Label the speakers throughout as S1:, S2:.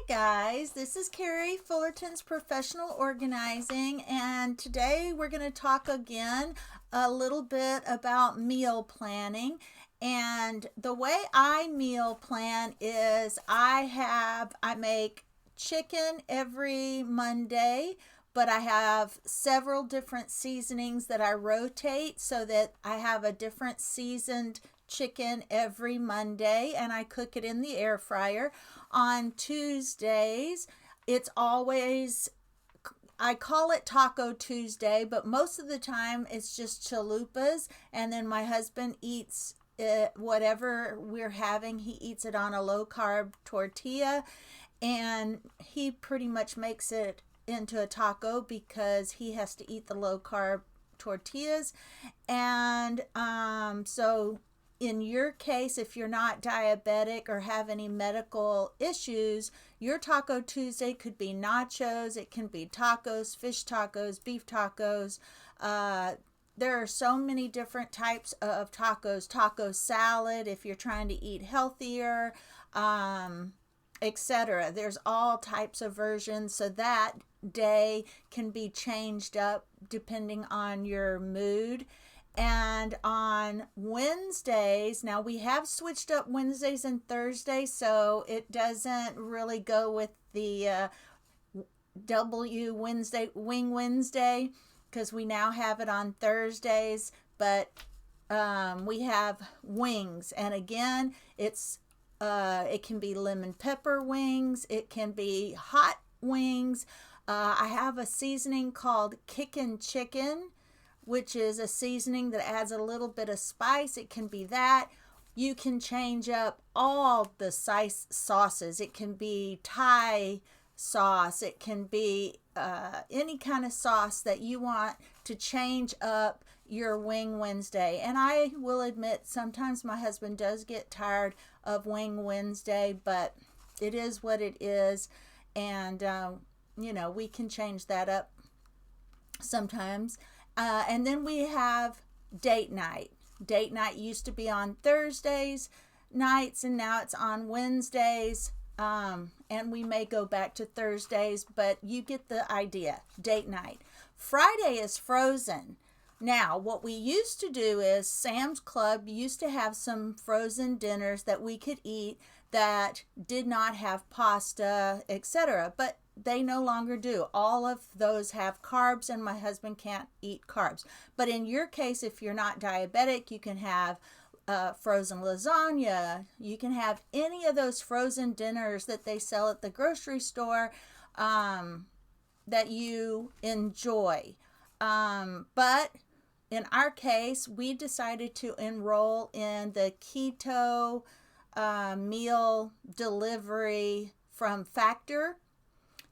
S1: Guys, this is Carrie Fullerton's Professional Organizing, and today we're going to talk again a little bit about meal planning. And the way I meal plan is I make chicken every Monday, but I have several different seasonings that I rotate so that I have a different seasoned chicken every Monday, and I cook it in the air fryer. On Tuesdays, it's always, I call it Taco Tuesday, but most of the time it's just chalupas, and then my husband eats it, whatever we're having, he eats it on a low carb tortilla, and he pretty much makes it into a taco because he has to eat the low carb tortillas. And so in your case, if you're not diabetic or have any medical issues, your Taco Tuesday could be nachos, it can be tacos, fish tacos, beef tacos. There are so many different types of tacos. Taco salad if you're trying to eat healthier, etc. There's all types of versions, so that day can be changed up depending on your mood. And on Wednesdays, now we have switched up Wednesdays and Thursdays, so it doesn't really go with the Wing Wednesday, because we now have it on Thursdays, but we have wings, and again, it can be lemon pepper wings, it can be hot wings. I have a seasoning called Kickin' Chicken, which is a seasoning that adds a little bit of spice. It can be that. You can change up all the sauces. It can be Thai sauce. It can be any kind of sauce that you want to change up your Wing Wednesday. And I will admit, sometimes my husband does get tired of Wing Wednesday, but it is what it is. And, we can change that up sometimes. And then we have date night. Date night used to be on Thursdays nights, and now it's on Wednesdays. And we may go back to Thursdays, but you get the idea. Date night. Friday is frozen. Now, what we used to do is Sam's Club used to have some frozen dinners that we could eat that did not have pasta, etc. But they no longer do. All of those have carbs, and my husband can't eat carbs. But in your case, if you're not diabetic, you can have frozen lasagna. You can have any of those frozen dinners that they sell at the grocery store that you enjoy. But in our case, we decided to enroll in the keto meal delivery from Factor.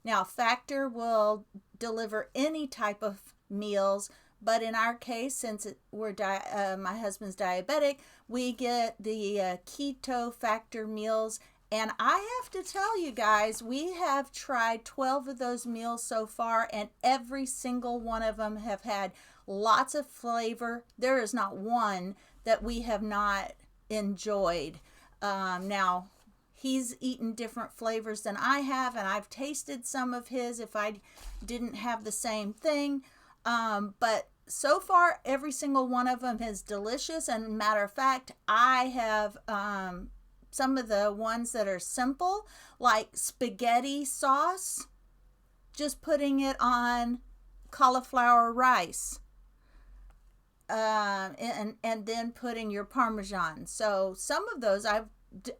S1: Now, Factor will deliver any type of meals, but in our case, since my husband's diabetic, we get the Keto Factor meals. And I have to tell you guys, we have tried 12 of those meals so far, and every single one of them have had lots of flavor. There is not one that we have not enjoyed. Now, he's eaten different flavors than I have, and I've tasted some of his if I didn't have the same thing. But so far, every single one of them is delicious. And matter of fact, I have some of the ones that are simple, like spaghetti sauce, just putting it on cauliflower rice. And then putting your Parmesan. So some of those I've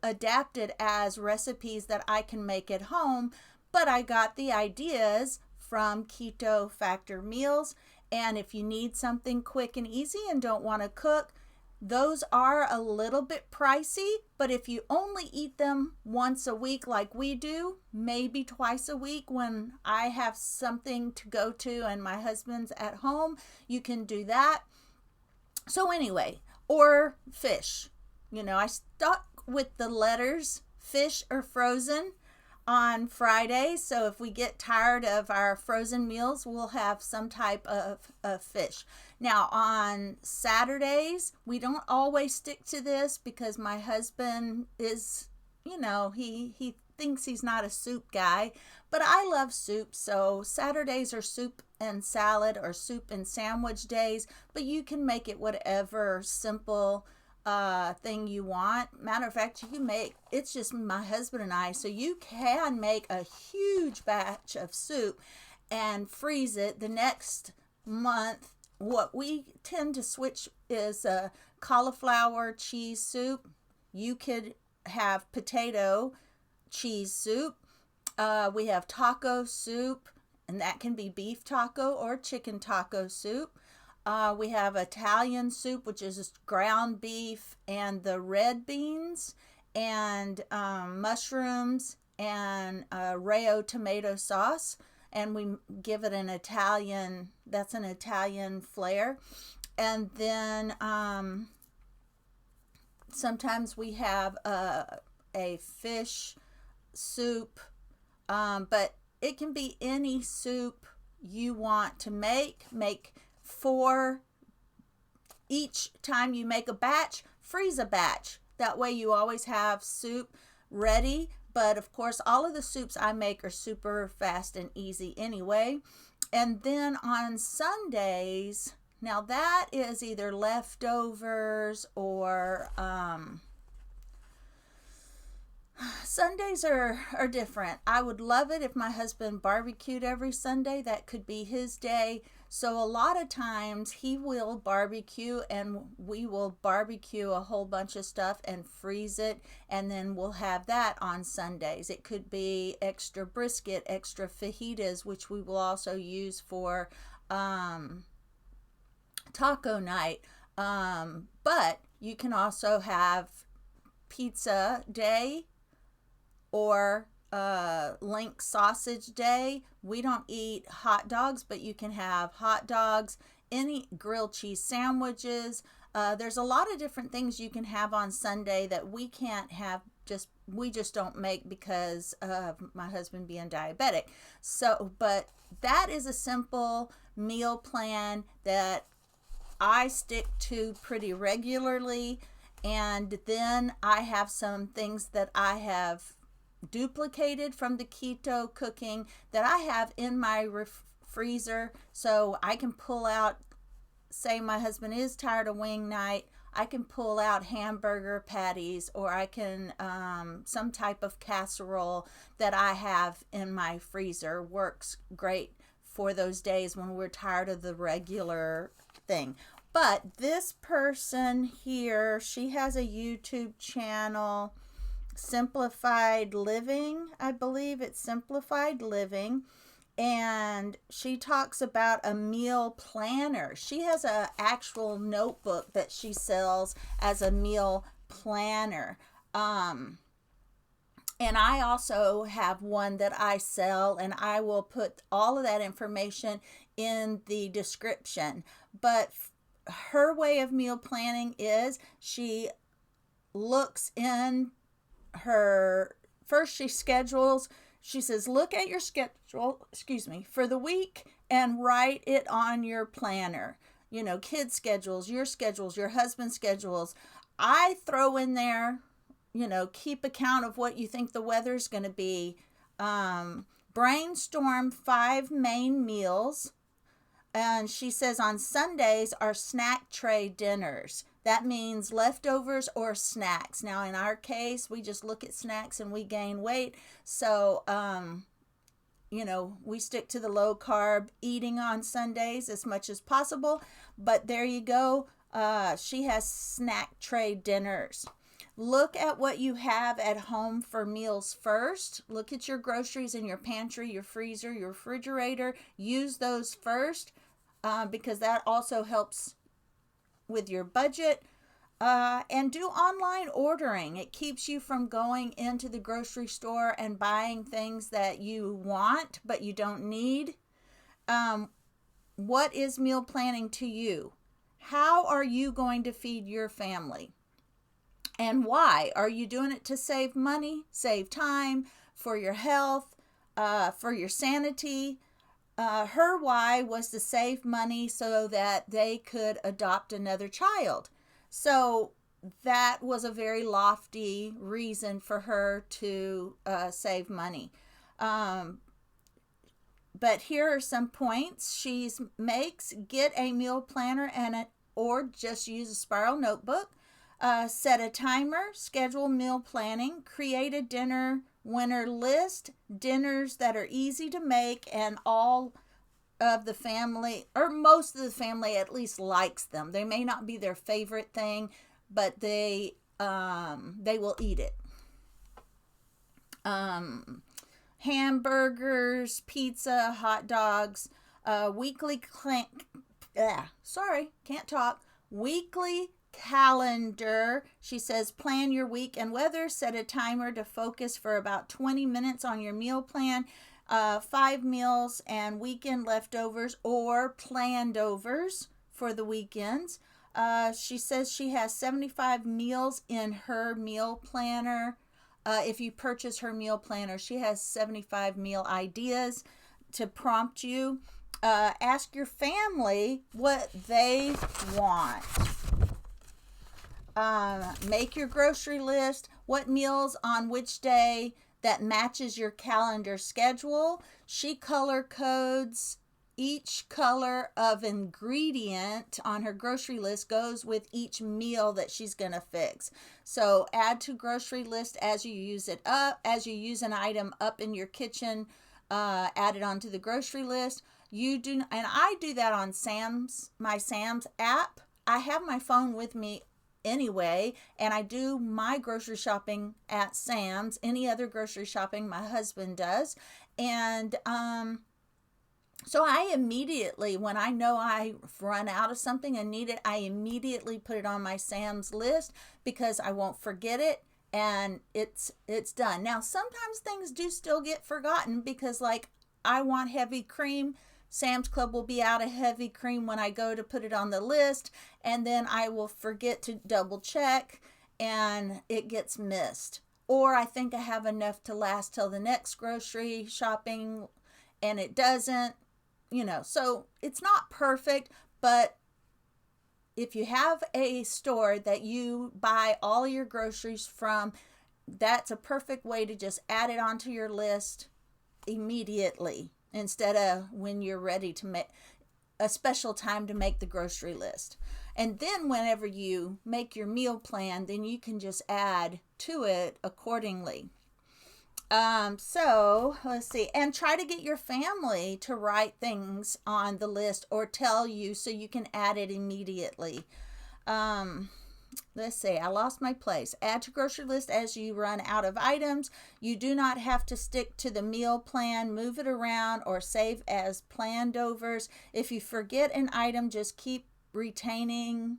S1: adapted as recipes that I can make at home, but I got the ideas from Keto Factor meals. And if you need something quick and easy and don't want to cook, those are a little bit pricey, but if you only eat them once a week like we do, maybe twice a week when I have something to go to and my husband's at home, you can do that. So anyway, or fish. I stuck with the letters fish or frozen on Friday. So if we get tired of our frozen meals, we'll have some type of fish. Now on Saturdays, we don't always stick to this because my husband is he thinks he's not a soup guy, but I love soup. So Saturdays are soup and salad or soup and sandwich days, but you can make it whatever simple thing you want. Matter of fact, you can make, it's just my husband and I, so you can make a huge batch of soup and freeze it the next month. What we tend to switch is a cauliflower cheese soup. You could have potato cheese soup. We have taco soup, and that can be beef taco or chicken taco soup. We have Italian soup, which is ground beef and the red beans and mushrooms and Rayo tomato sauce. And we give it an Italian, that's an Italian flair. And then sometimes we have a fish soup, but it can be any soup you want to make. Make 4 each time you make a batch. Freeze a batch. That way you always have soup ready. But of course, all of the soups I make are super fast and easy anyway. And then on Sundays, now that is either leftovers or Sundays are different. I would love it if my husband barbecued every Sunday. That could be his day. So a lot of times he will barbecue, and we will barbecue a whole bunch of stuff and freeze it, and then we'll have that on Sundays. It could be extra brisket, extra fajitas, which we will also use for taco night. But you can also have pizza day or link sausage day. We don't eat hot dogs, but you can have hot dogs, any grilled cheese sandwiches. There's a lot of different things you can have on Sunday that we can't have, we just don't make because of my husband being diabetic. So, but that is a simple meal plan that I stick to pretty regularly. And then I have some things that I have duplicated from the keto cooking that I have in my freezer, so I can pull out, say my husband is tired of wing night, I can pull out hamburger patties, or I can some type of casserole that I have in my freezer. Works great for those days when we're tired of the regular thing. But this person here, she has a YouTube channel, Simplified Living, I believe it's Simplified Living, and she talks about a meal planner. She has an actual notebook that she sells as a meal planner. And I also have one that I sell, and I will put all of that information in the description. But her way of meal planning is she looks in her, first she schedules, she says, look at your schedule, for the week and write it on your planner. Kids' schedules, your husband's schedules. I throw in there, keep account of what you think the weather's going to be. Brainstorm 5 main meals. And she says on Sundays are snack tray dinners. That means leftovers or snacks. Now, in our case, we just look at snacks and we gain weight. So, we stick to the low carb eating on Sundays as much as possible. But there you go. She has snack tray dinners. Look at what you have at home for meals first. Look at your groceries in your pantry, your freezer, your refrigerator. Use those first because that also helps with your budget. And do online ordering. It keeps you from going into the grocery store and buying things that you want but you don't need. What is meal planning to you? How are you going to feed your family? And why? Are you doing it to save money, save time, for your health, for your sanity? Her why was to save money so that they could adopt another child. So that was a very lofty reason for her to save money. But here are some points she makes. Get a meal planner or just use a spiral notebook. Set a timer, schedule meal planning, create a dinner winner list, dinners that are easy to make and all of the family, or most of the family at least, likes them. They may not be their favorite thing, but they will eat it. Hamburgers, pizza, hot dogs, weekly weekly calendar. She says plan your week and weather, set a timer to focus for about 20 minutes on your meal plan, 5 meals and weekend leftovers or planned overs for the weekends. She says she has 75 meals in her meal planner. If you purchase her meal planner, she has 75 meal ideas to prompt you. Ask your family what they want. Make your grocery list. What meals on which day that matches your calendar schedule. She color codes. Each color of ingredient on her grocery list goes with each meal that she's going to fix. So add to grocery list as you use it up. As you use an item up in your kitchen, add it onto the grocery list. And I do that on my Sam's app. I have my phone with me anyway, and I do my grocery shopping at Sam's. Any other grocery shopping my husband does. And so I immediately, when I know I've run out of something and need it, I immediately put it on my Sam's list because I won't forget it, and it's done. Now, sometimes things do still get forgotten because, like, I want heavy cream. Sam's Club will be out of heavy cream when I go to put it on the list, and then I will forget to double check, and it gets missed. Or I think I have enough to last till the next grocery shopping, and it doesn't. So it's not perfect, but if you have a store that you buy all your groceries from, that's a perfect way to just add it onto your list immediately instead of when you're ready to make a special time to make the grocery list. And then whenever you make your meal plan, then you can just add to it accordingly. So let's see, and try to get your family to write things on the list or tell you so you can add it immediately. Let's see, I lost my place. Add to grocery list as you run out of items. You do not have to stick to the meal plan. Move it around or save as planned overs. If you forget an item, just keep retraining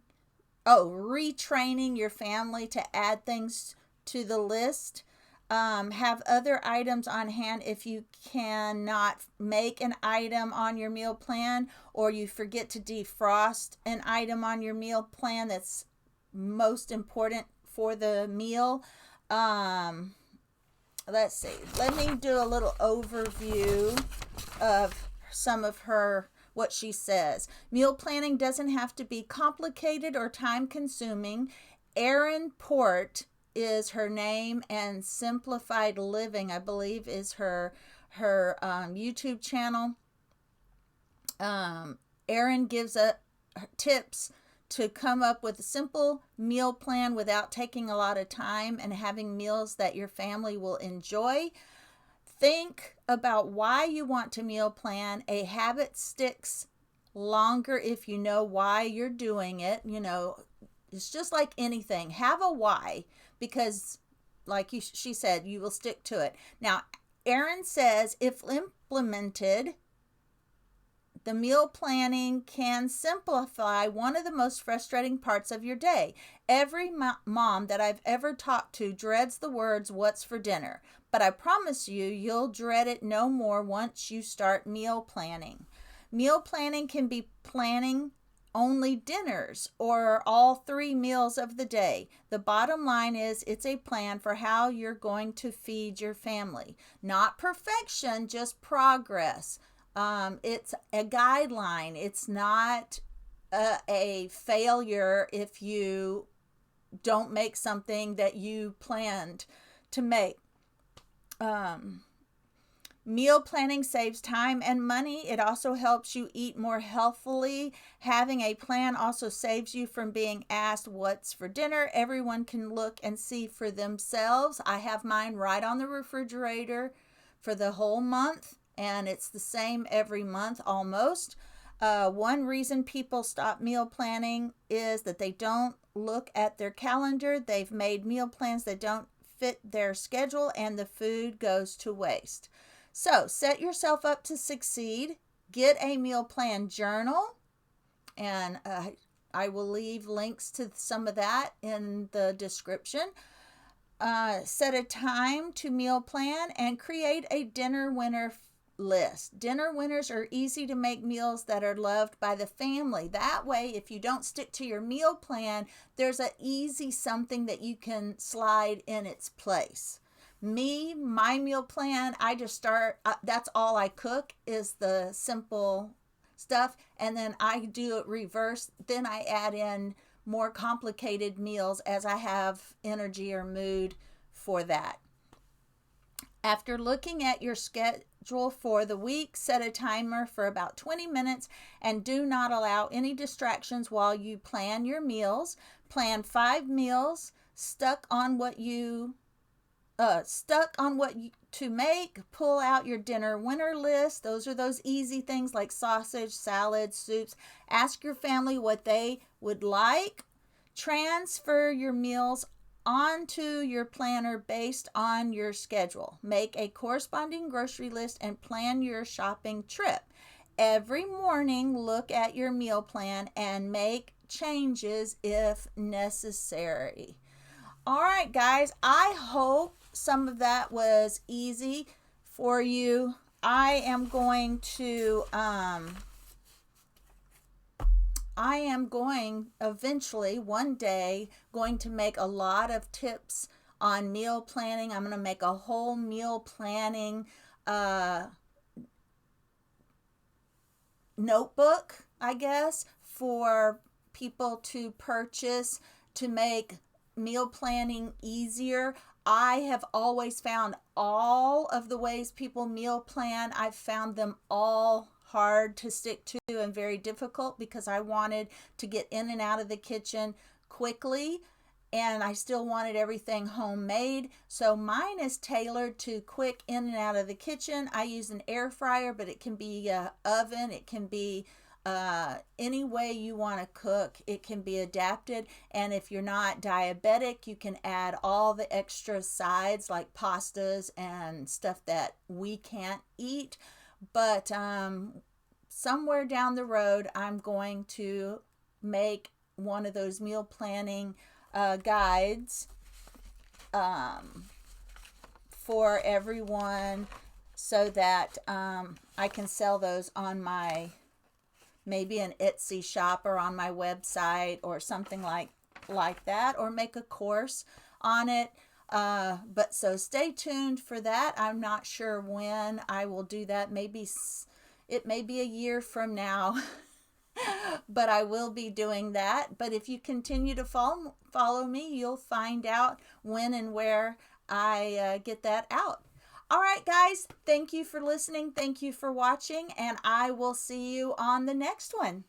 S1: your family to add things to the list. Have other items on hand if you cannot make an item on your meal plan, or you forget to defrost an item on your meal plan that's most important for the meal. Let's see. Let me do a little overview of some of what she says. Meal planning doesn't have to be complicated or time consuming. Erin Port is her name, and Simplified Living, I believe, is her YouTube channel. Erin gives tips to come up with a simple meal plan without taking a lot of time and having meals that your family will enjoy. Think about why you want to meal plan. A habit sticks longer if you know why you're doing it. It's just like anything. Have a why, because she said, you will stick to it. Now, Erin says if implemented, the meal planning can simplify one of the most frustrating parts of your day. Every mom that I've ever talked to dreads the words, "What's for dinner?" But I promise you'll dread it no more once you start meal planning. Meal planning can be planning only dinners or all 3 meals of the day. The bottom line is it's a plan for how you're going to feed your family. Not perfection, just progress. It's a guideline. It's not a failure if you don't make something that you planned to make. Meal planning saves time and money. It also helps you eat more healthfully. Having a plan also saves you from being asked what's for dinner. Everyone can look and see for themselves. I have mine right on the refrigerator for the whole month, and it's the same every month almost. One reason people stop meal planning is that they don't look at their calendar. They've made meal plans that don't fit their schedule, and the food goes to waste. So set yourself up to succeed. Get a meal plan journal, and I will leave links to some of that in the description. Set a time to meal plan and create a dinner winner list. Dinner winners are easy to make meals that are loved by the family. That way, if you don't stick to your meal plan, there's an easy something that you can slide in its place. My meal plan, I just start, that's all I cook is the simple stuff, and then I do it reverse. Then I add in more complicated meals as I have energy or mood for that. After looking at your schedule for the week, set a timer for about 20 minutes and do not allow any distractions while you plan your meals. Plan 5 meals, stuck on what to make. Pull out your dinner winner list. Those are those easy things like sausage, salad, soups. Ask your family what they would like. Transfer your meals onto your planner based on your schedule. Make a corresponding grocery list and plan your shopping trip. Every morning, look at your meal plan and make changes if necessary. All right, guys, I hope some of that was easy for you. I am going eventually one day going to make a lot of tips on meal planning. I'm going to make a whole meal planning notebook, I guess, for people to purchase to make meal planning easier. I have always found all of the ways people meal plan, I've found them all hard to stick to and very difficult because I wanted to get in and out of the kitchen quickly, and I still wanted everything homemade. So mine is tailored to quick in and out of the kitchen. I use an air fryer, but it can be an oven. It can be any way you want to cook. It can be adapted. And if you're not diabetic, you can add all the extra sides like pastas and stuff that we can't eat. But somewhere down the road, I'm going to make one of those meal planning guides for everyone so that I can sell those on my maybe an Etsy shop or on my website or something like that, or make a course on it. But so stay tuned for that. I'm not sure when I will do that. Maybe it may be a year from now, but I will be doing that. But if you continue to follow me, you'll find out when and where I get that out. All right, guys, thank you for listening. Thank you for watching, and I will see you on the next one.